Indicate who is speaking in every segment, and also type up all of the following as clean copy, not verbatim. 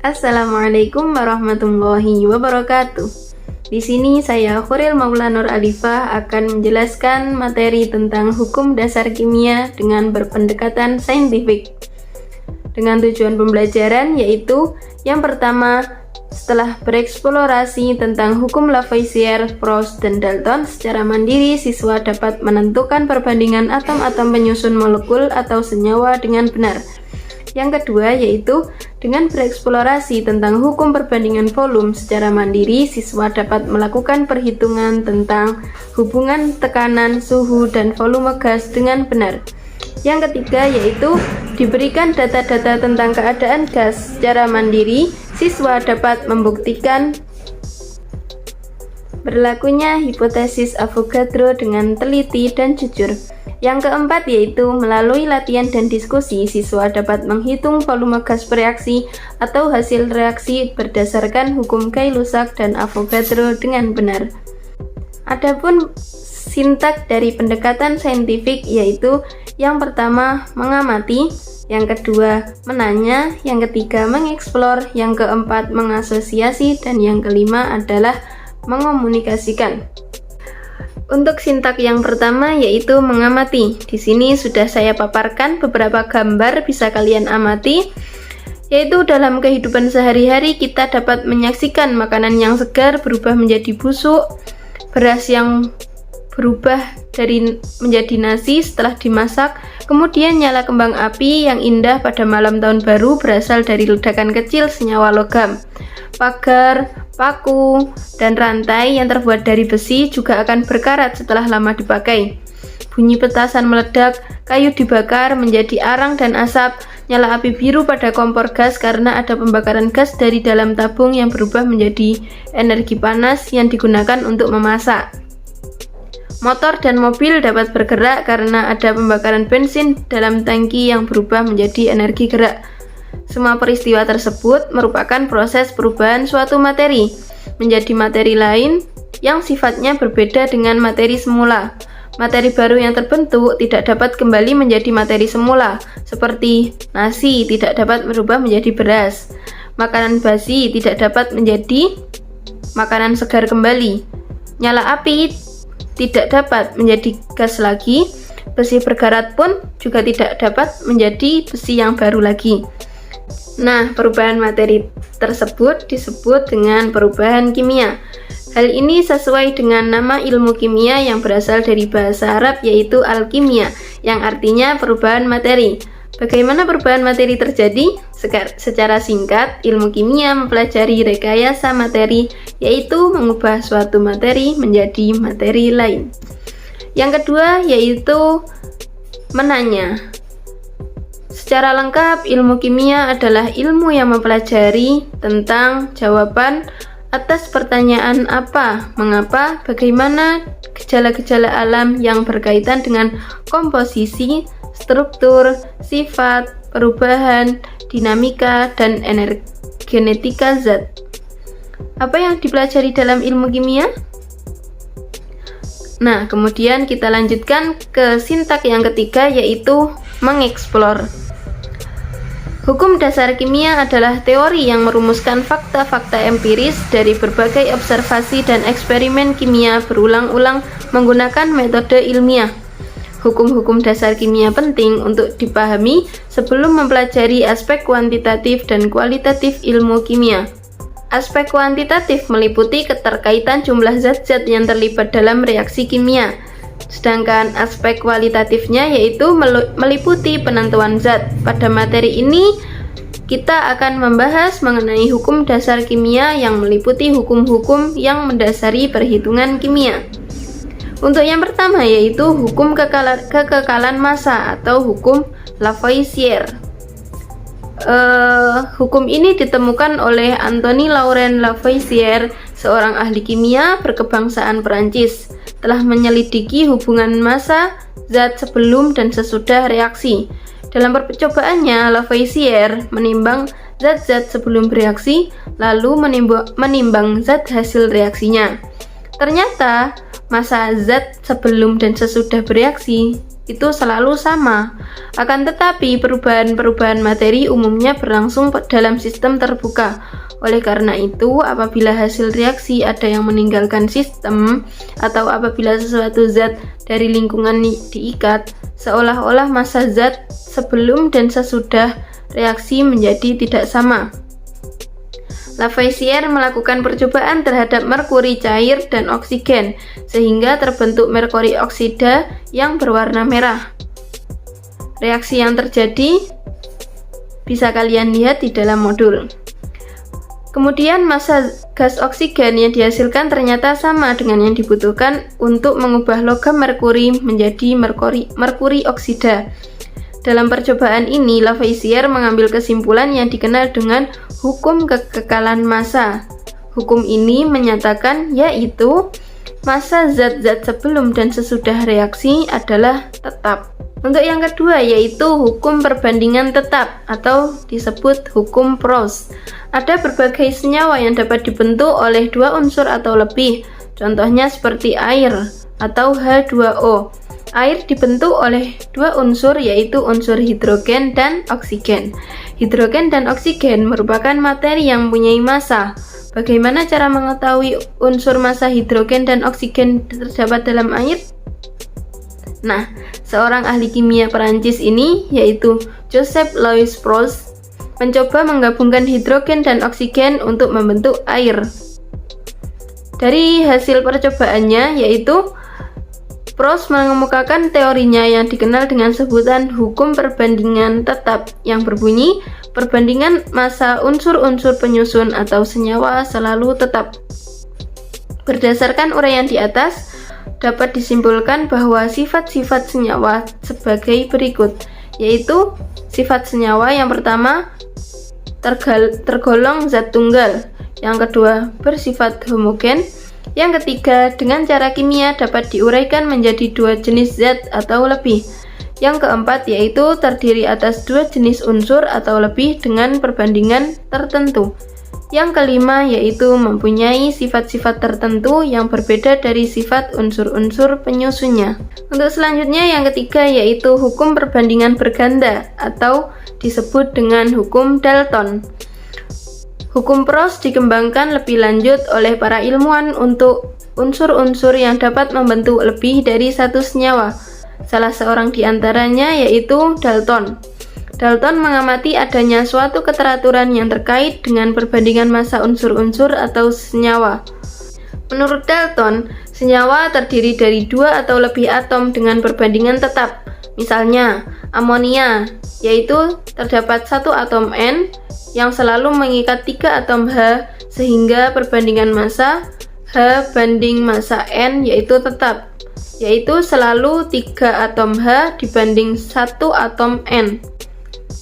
Speaker 1: Assalamualaikum warahmatullahi wabarakatuh. Di sini saya Khuril Maula Nur Alifah akan menjelaskan materi tentang hukum dasar kimia dengan berpendekatan saintifik. Dengan tujuan pembelajaran yaitu yang pertama, setelah bereksplorasi tentang hukum Lavoisier, Proust, dan Dalton, secara mandiri siswa dapat menentukan perbandingan atom-atom penyusun molekul atau senyawa dengan benar. Yang kedua yaitu dengan bereksplorasi tentang hukum perbandingan volume, secara mandiri siswa dapat melakukan perhitungan tentang hubungan tekanan, suhu, dan volume gas dengan benar. Yang ketiga yaitu diberikan data-data tentang keadaan gas, secara mandiri siswa dapat membuktikan berlakunya hipotesis Avogadro dengan teliti dan jujur. Yang keempat yaitu melalui latihan dan diskusi siswa dapat menghitung volume gas bereaksi atau hasil reaksi berdasarkan hukum Gay-Lussac dan Avogadro dengan benar. Adapun sintak dari pendekatan saintifik yaitu yang pertama mengamati, yang kedua menanya, yang ketiga mengeksplor, yang keempat mengasosiasi, dan yang kelima adalah mengomunikasikan. Untuk sintak yang pertama yaitu mengamati. Di sini sudah saya paparkan beberapa gambar, bisa kalian amati. Yaitu dalam kehidupan sehari-hari kita dapat menyaksikan makanan yang segar berubah menjadi busuk, beras yang berubah menjadi nasi setelah dimasak, kemudian nyala kembang api yang indah pada malam tahun baru berasal dari ledakan kecil senyawa logam. Pagar, paku, dan rantai yang terbuat dari besi juga akan berkarat setelah lama dipakai. Bunyi petasan meledak, kayu dibakar menjadi arang dan asap, nyala api biru pada kompor gas karena ada pembakaran gas dari dalam tabung yang berubah menjadi energi panas yang digunakan untuk memasak. Motor dan mobil dapat bergerak karena ada pembakaran bensin dalam tangki yang berubah menjadi energi gerak. Semua peristiwa tersebut merupakan proses perubahan suatu materi menjadi materi lain yang sifatnya berbeda dengan materi semula. Materi baru yang terbentuk tidak dapat kembali menjadi materi semula, seperti nasi tidak dapat berubah menjadi beras. Makanan basi tidak dapat menjadi makanan segar kembali. Nyala api tidak dapat menjadi gas lagi. Besi berkarat pun juga tidak dapat menjadi besi yang baru lagi. Nah, perubahan materi tersebut disebut dengan perubahan kimia. Hal ini sesuai dengan nama ilmu kimia yang berasal dari bahasa Arab yaitu alkimia, yang artinya perubahan materi. Bagaimana perubahan materi terjadi? Secara singkat, ilmu kimia mempelajari rekayasa materi, yaitu mengubah suatu materi menjadi materi lain. Yang kedua yaitu menanya. Secara lengkap, ilmu kimia adalah ilmu yang mempelajari tentang jawaban atas pertanyaan apa, mengapa, bagaimana, gejala-gejala alam yang berkaitan dengan komposisi, struktur, sifat, perubahan, dinamika, dan genetika zat. Apa yang dipelajari dalam ilmu kimia? Nah, kemudian kita lanjutkan ke sintak yang ketiga yaitu mengeksplor. Hukum dasar kimia adalah teori yang merumuskan fakta-fakta empiris dari berbagai observasi dan eksperimen kimia berulang-ulang menggunakan metode ilmiah. Hukum-hukum dasar kimia penting untuk dipahami sebelum mempelajari aspek kuantitatif dan kualitatif ilmu kimia. Aspek kuantitatif meliputi keterkaitan jumlah zat-zat yang terlibat dalam reaksi kimia. Sedangkan aspek kualitatifnya yaitu meliputi penentuan zat. Pada materi ini kita akan membahas mengenai hukum dasar kimia yang meliputi hukum-hukum yang mendasari perhitungan kimia. Untuk yang pertama yaitu hukum kekekalan massa atau hukum Lavoisier. Hukum ini ditemukan oleh Antoine Laurent Lavoisier, seorang ahli kimia berkebangsaan Perancis. Telah menyelidiki hubungan massa zat sebelum dan sesudah reaksi. Dalam percobaannya, Lavoisier menimbang zat-zat sebelum bereaksi, lalu menimbang zat hasil reaksinya. Ternyata, massa zat sebelum dan sesudah bereaksi itu selalu sama. Akan tetapi perubahan-perubahan materi umumnya berlangsung dalam sistem terbuka. Oleh karena itu, apabila hasil reaksi ada yang meninggalkan sistem atau apabila sesuatu zat dari lingkungan diikat, seolah-olah massa zat sebelum dan sesudah reaksi menjadi tidak sama. Lavoisier melakukan percobaan terhadap merkuri cair dan oksigen, sehingga terbentuk merkuri oksida yang berwarna merah. Reaksi yang terjadi bisa kalian lihat di dalam modul. Kemudian massa gas oksigen yang dihasilkan ternyata sama dengan yang dibutuhkan untuk mengubah logam merkuri menjadi merkuri oksida. Dalam percobaan ini, Lavoisier mengambil kesimpulan yang dikenal dengan hukum kekekalan massa. Hukum ini menyatakan yaitu massa zat-zat sebelum dan sesudah reaksi adalah tetap. Untuk yang kedua yaitu hukum perbandingan tetap atau disebut hukum Proust. Ada berbagai senyawa yang dapat dibentuk oleh dua unsur atau lebih. Contohnya seperti air atau H2O. Air dibentuk oleh dua unsur yaitu unsur hidrogen dan oksigen. Hidrogen dan oksigen merupakan materi yang mempunyai massa. Bagaimana cara mengetahui unsur massa hidrogen dan oksigen terdapat dalam air? Nah, seorang ahli kimia Perancis ini, yaitu Joseph Louis Proust, mencoba menggabungkan hidrogen dan oksigen untuk membentuk air. Dari hasil percobaannya, yaitu Proust mengemukakan teorinya yang dikenal dengan sebutan hukum perbandingan tetap, yang berbunyi perbandingan massa unsur-unsur penyusun atau senyawa selalu tetap. Berdasarkan uraian di atas, dapat disimpulkan bahwa sifat-sifat senyawa sebagai berikut, yaitu sifat senyawa yang pertama tergolong zat tunggal, yang kedua bersifat homogen, yang ketiga dengan cara kimia dapat diuraikan menjadi dua jenis zat atau lebih, yang keempat yaitu terdiri atas dua jenis unsur atau lebih dengan perbandingan tertentu. Yang kelima yaitu mempunyai sifat-sifat tertentu yang berbeda dari sifat unsur-unsur penyusunnya. Untuk selanjutnya yang ketiga yaitu hukum perbandingan berganda atau disebut dengan hukum Dalton. Hukum Proust dikembangkan lebih lanjut oleh para ilmuwan untuk unsur-unsur yang dapat membentuk lebih dari satu senyawa. Salah seorang di antaranya yaitu Dalton. Dalton mengamati adanya suatu keteraturan yang terkait dengan perbandingan massa unsur-unsur atau senyawa. Menurut Dalton, senyawa terdiri dari dua atau lebih atom dengan perbandingan tetap. Misalnya, amonia, yaitu terdapat satu atom N yang selalu mengikat tiga atom H, sehingga perbandingan massa H banding massa N yaitu tetap, yaitu selalu 3 atom H dibanding 1 atom N.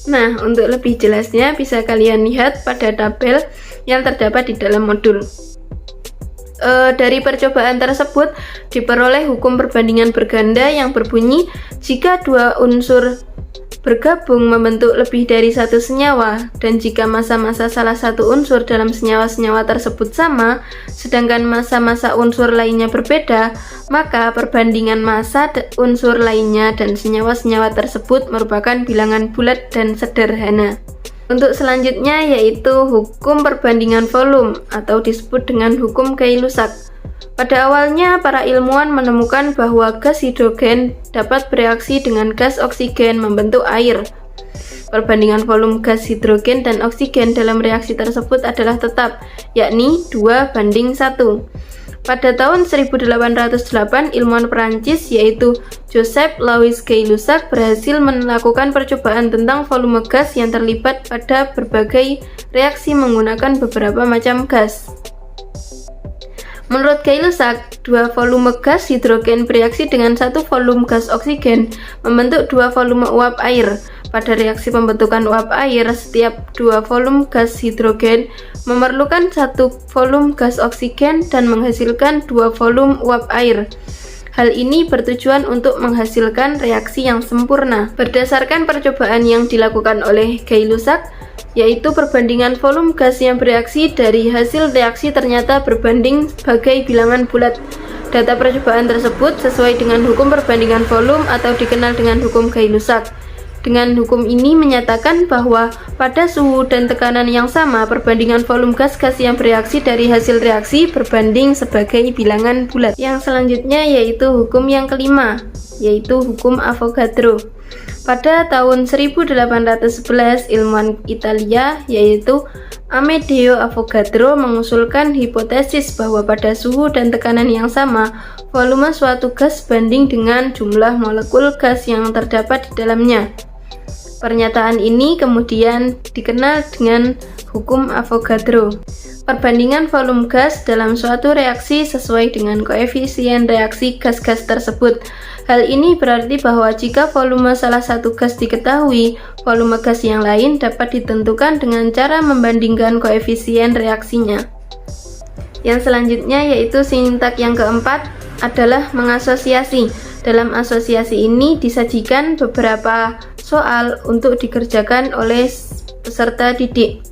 Speaker 1: Nah, untuk lebih jelasnya bisa kalian lihat pada tabel yang terdapat di dalam modul. Dari percobaan tersebut diperoleh hukum perbandingan berganda yang berbunyi jika dua unsur bergabung membentuk lebih dari satu senyawa, dan jika massa-massa salah satu unsur dalam senyawa-senyawa tersebut sama, sedangkan massa-massa unsur lainnya berbeda, maka perbandingan massa unsur lainnya dan senyawa-senyawa tersebut merupakan bilangan bulat dan sederhana. Untuk selanjutnya yaitu hukum perbandingan volume atau disebut dengan hukum Gay-Lussac. Pada awalnya, para ilmuwan menemukan bahwa gas hidrogen dapat bereaksi dengan gas oksigen membentuk air. Perbandingan volume gas hidrogen dan oksigen dalam reaksi tersebut adalah tetap, yakni 2:1. Pada tahun 1808, ilmuwan Perancis yaitu Joseph Louis Gay-Lussac berhasil melakukan percobaan tentang volume gas yang terlibat pada berbagai reaksi menggunakan beberapa macam gas. Menurut Gay-Lussac, dua volume gas hidrogen bereaksi dengan satu volume gas oksigen membentuk dua volume uap air. Pada reaksi pembentukan uap air, setiap dua volume gas hidrogen memerlukan satu volume gas oksigen dan menghasilkan dua volume uap air. Hal ini bertujuan untuk menghasilkan reaksi yang sempurna. Berdasarkan percobaan yang dilakukan oleh Gay-Lussac, yaitu perbandingan volume gas yang bereaksi dari hasil reaksi ternyata berbanding sebagai bilangan bulat. Data percobaan tersebut sesuai dengan hukum perbandingan volume atau dikenal dengan hukum Gay-Lussac. Dengan hukum ini menyatakan bahwa pada suhu dan tekanan yang sama, perbandingan volume gas-gas yang bereaksi dari hasil reaksi berbanding sebagai bilangan bulat. Yang selanjutnya yaitu hukum yang kelima, yaitu hukum Avogadro. Pada tahun 1811, ilmuwan Italia yaitu Amedeo Avogadro mengusulkan hipotesis bahwa pada suhu dan tekanan yang sama, volume suatu gas banding dengan jumlah molekul gas yang terdapat di dalamnya. Pernyataan ini kemudian dikenal dengan hukum Avogadro. Perbandingan volume gas dalam suatu reaksi sesuai dengan koefisien reaksi gas-gas tersebut. Hal ini berarti bahwa jika volume salah satu gas diketahui, volume gas yang lain dapat ditentukan dengan cara membandingkan koefisien reaksinya. Yang selanjutnya yaitu sintak yang keempat adalah mengasosiasi. Dalam asosiasi ini disajikan beberapa soal untuk dikerjakan oleh peserta didik.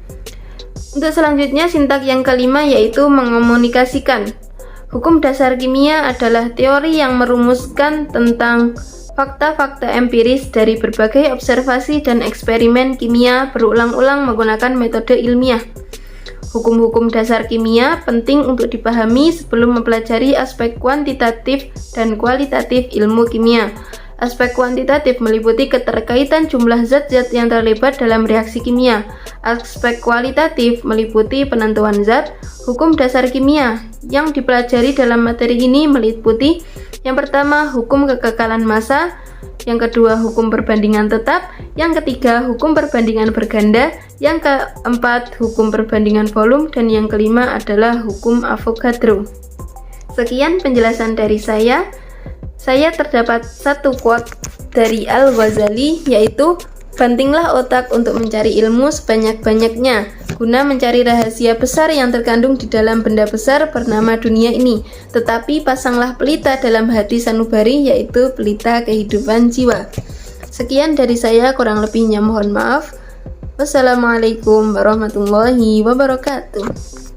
Speaker 1: Untuk selanjutnya sintak yang kelima yaitu mengomunikasikan. Hukum dasar kimia adalah teori yang merumuskan tentang fakta-fakta empiris dari berbagai observasi dan eksperimen kimia berulang-ulang menggunakan metode ilmiah. Hukum-hukum dasar kimia penting untuk dipahami sebelum mempelajari aspek kuantitatif dan kualitatif ilmu kimia. Aspek kuantitatif meliputi keterkaitan jumlah zat-zat yang terlibat dalam reaksi kimia. Aspek kualitatif meliputi penentuan zat. Hukum dasar kimia yang dipelajari dalam materi ini meliputi yang pertama hukum kekekalan massa, yang kedua hukum perbandingan tetap, yang ketiga hukum perbandingan berganda, yang keempat hukum perbandingan volume, dan yang kelima adalah hukum Avogadro. Sekian penjelasan dari saya. Saya terdapat satu quote dari Al-Ghazali yaitu, "Bantinglah otak untuk mencari ilmu sebanyak-banyaknya, guna mencari rahasia besar yang terkandung di dalam benda besar bernama dunia ini. Tetapi pasanglah pelita dalam hati sanubari, yaitu pelita kehidupan jiwa." Sekian dari saya, kurang lebihnya mohon maaf. Wassalamualaikum warahmatullahi wabarakatuh.